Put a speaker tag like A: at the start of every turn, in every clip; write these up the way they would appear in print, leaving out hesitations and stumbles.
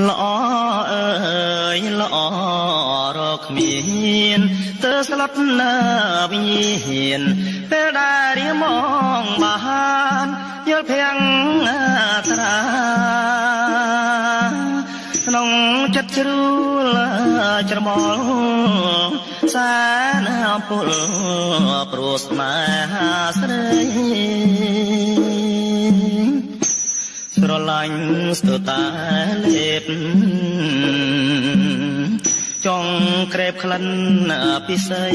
A: ល្អអើយល្អរកមានទើស្លាប់នៅវិញ្ញាណពេលដែលរៀមងបានយល់ភាំងត្រាក្នុងចិត្តជ្រួលច្រមុលសានអំពុលព្រោះស្នេហាស្រីស្រឡាញ់ស្ទើរតែលេបចង់ក្រេបក្លិនពិសី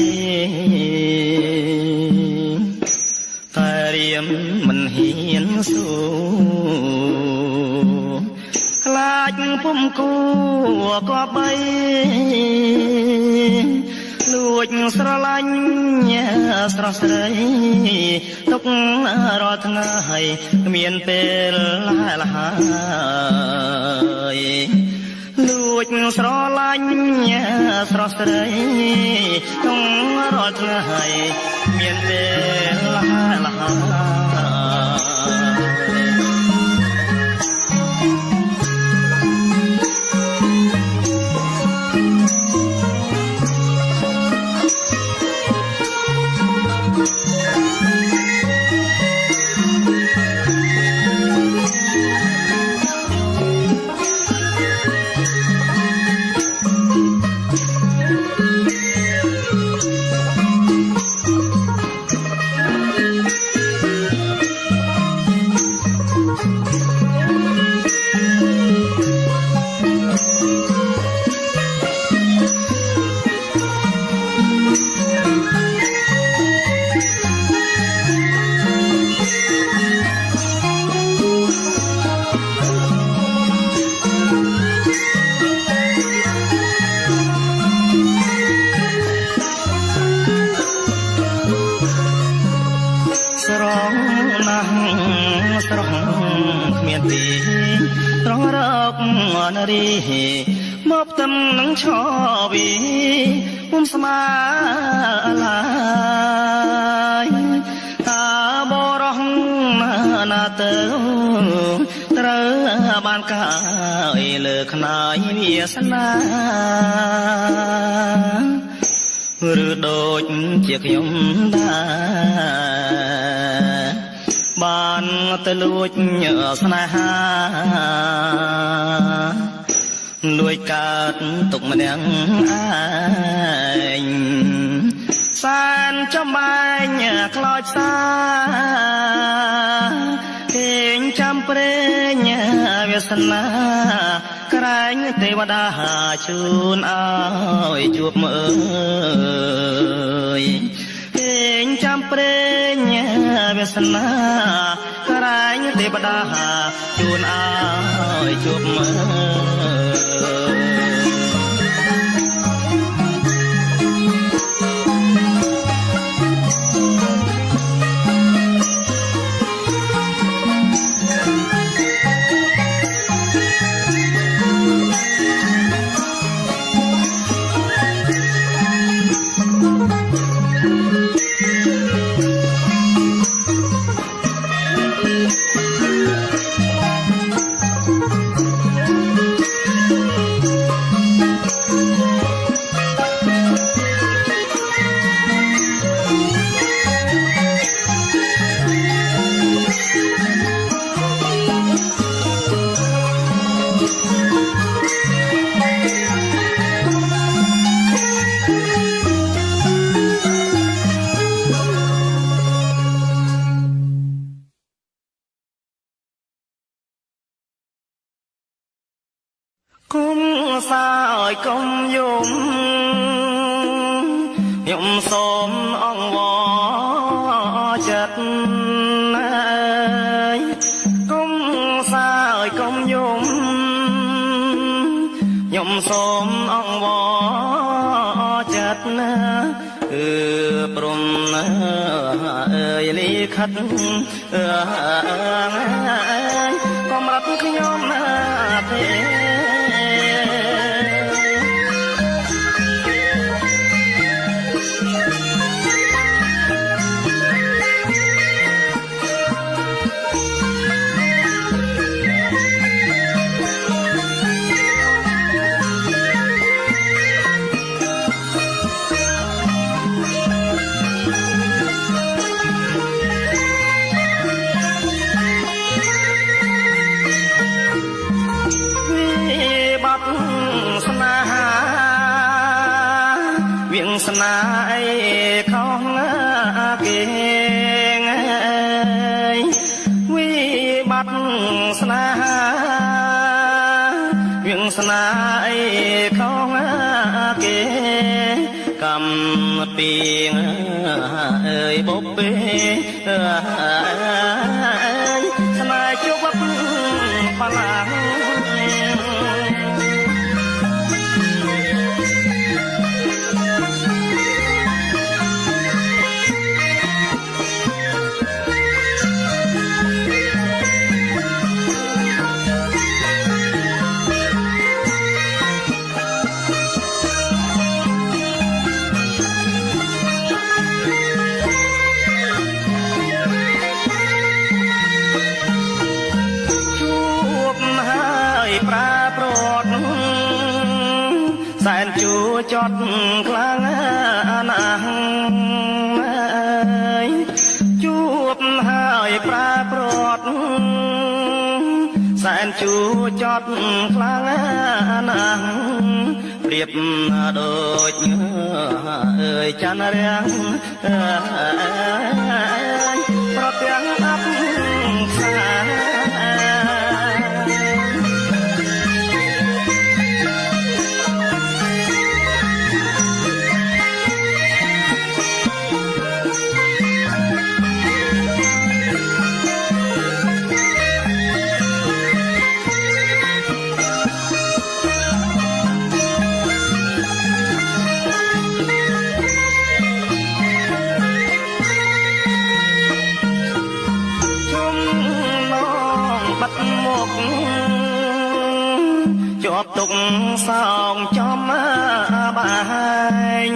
A: តែរៀមមិនហ៊ានស៊ូខ្លាចពុំគួក៏បីលួចស្រឡាញ់ស្រស់ស្រីទុករាល់ថ្ងៃគ្មានពេលលហើយលួចស្រឡាញ់ស្រស់ស្រីទុករាល់ថ្ងៃមានពេលលហើយស្រងណាស់ស្រងគ្មានទីត្រង់រកនារីមកទំនឹងឈវីពុំស្មាឡាយតាបរោះណាទៅត្រូវបានកាយលើខ្នាយវាសនាឬដូចជាខ្ញុំដែរបានទៅលួចស្នេហាលួចកើតទុកម្នាក់ឯងសានចំបែងខ្លោចសាគេងចាំព្រេងវាសនាក្រែងទេវតាជូនឲ្យជួបមើលគេងចាំព្រេងវាសនាក្រែងទេវតាជូនឲ្យជួបមើលគុំសាយកុំយំខ្ញុំសូមអង្វរចិត្តគុំសាយកុំយំខ្ញុំសូមអង្វរចិត្តគឺព្រមអើយលីខិតកុំរត់ខ្ញុំណាទេ គ ស្នាអីខំគេវិបត្តិស្នេហាវាងស្នាអីខំគេកម្មពីងអើយបុពេស្នេហ៍ជួបបលាងសែនជួចត់ខ្លាំងណាស់ជួបហើយប្រាប្រត់សែនជួចត់ខ្លាំងណាស់ប្រៀបដូចអើយច័ន្ទរាំងប្រទាំងអបផ្សាជាប់ទុកសោងចំបាយ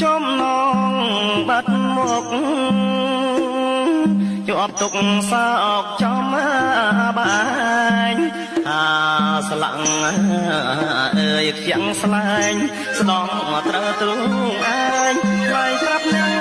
A: ចំណងបាត់មកជាប់ទុកសោកចំបាយអាស្លាំងអើយខ្ជាំងស្លែងស្ដងត្រូវទ្រូងឯងថ្លៃប្រាប់នឹង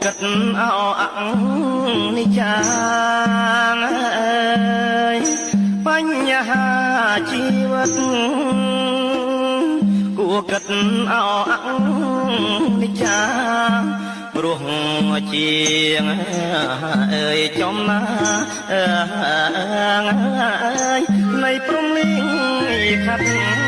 A: គិតអោអនិច្ចាបញ្ហាជីវិតគួរគិតអោអនិច្ចាព្រោះជាងអើយចំណានៃព្រំលីខាត់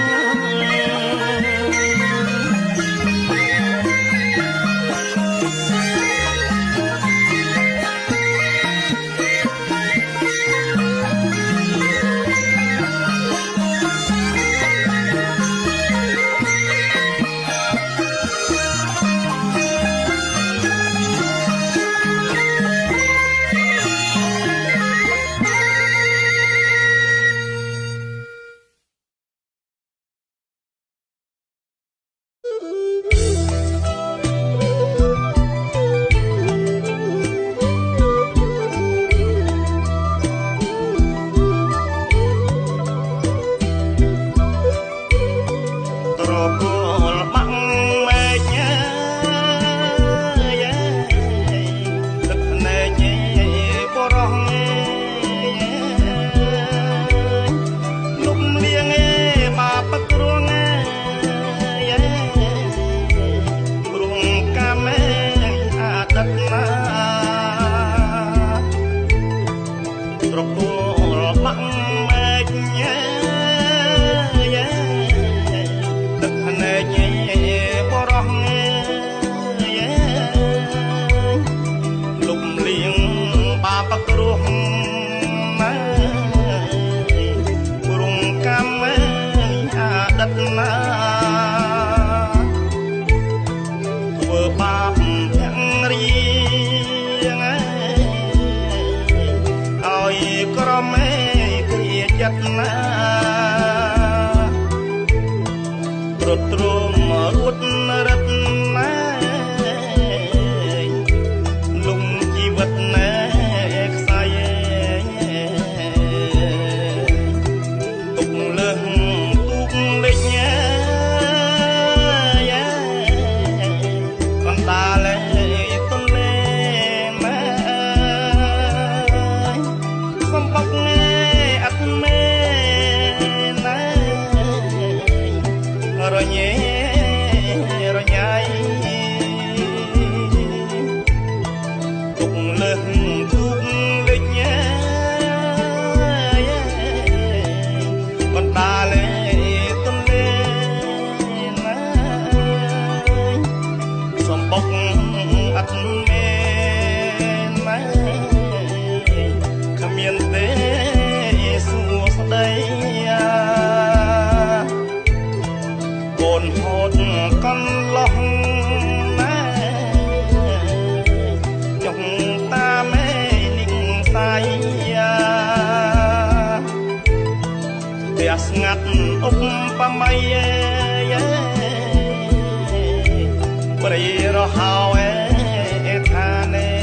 A: ឧបមាបរិរហោថានេ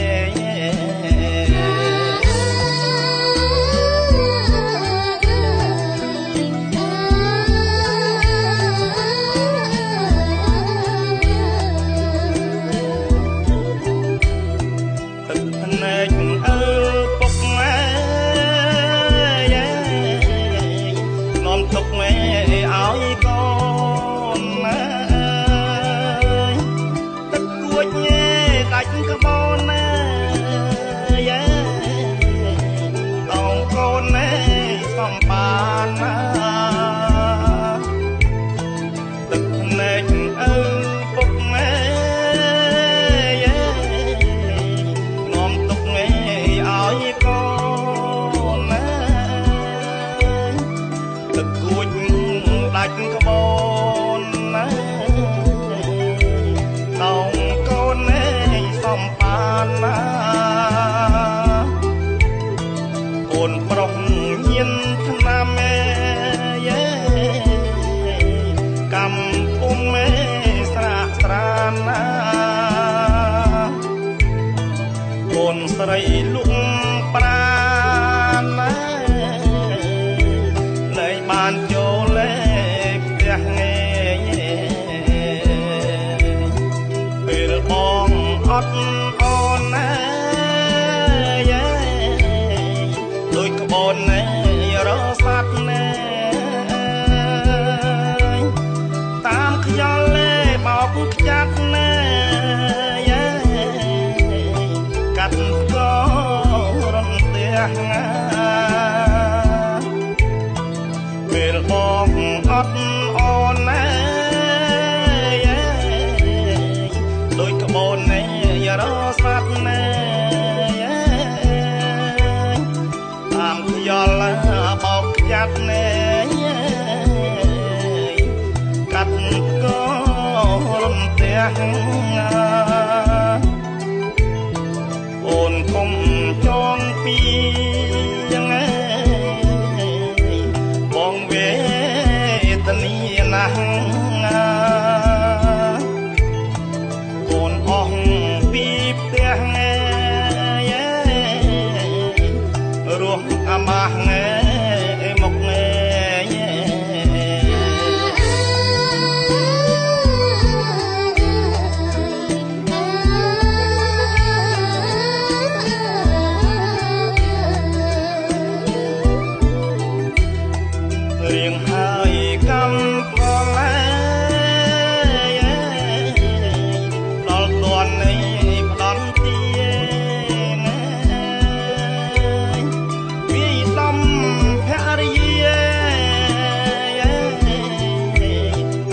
A: ស្រីលុកប្រាណលែងបានចូលលេផ្ទះងេពេលបងអត់អូនណាដូចក្បូនណារស័ព្ទណាតាមខ្យល់លេបោកខ្ចាត់ណាពេលបងអត់អូនណាដូចក្បូនណារស័ព្ទណាតាមខ្យល់បោកខ្ចាត់ណាកាត់កោរំទះអូនគុំចងពីបងវេទនីណាស់អូនអស់ពីផ្ទះរស់អាម៉ាស់មករៀងហើយកម្មផលដល់តននៃផ្ដំទៀងវាដំភរិយា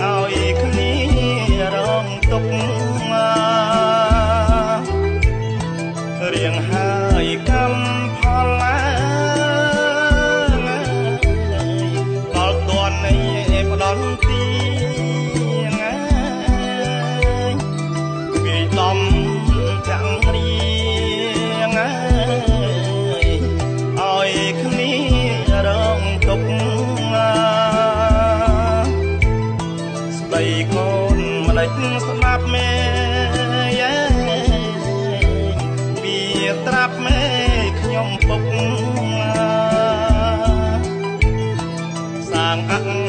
A: ឲ្យគ្នារងទុករៀងហើយកម្មផលទីវាដំចាំងរៀងឲ្យគ្នារងទុកស្ដីកូនម្ដេចស្ដាប់មេវាត្រាប់មេខ្ញុំពុកសាងអ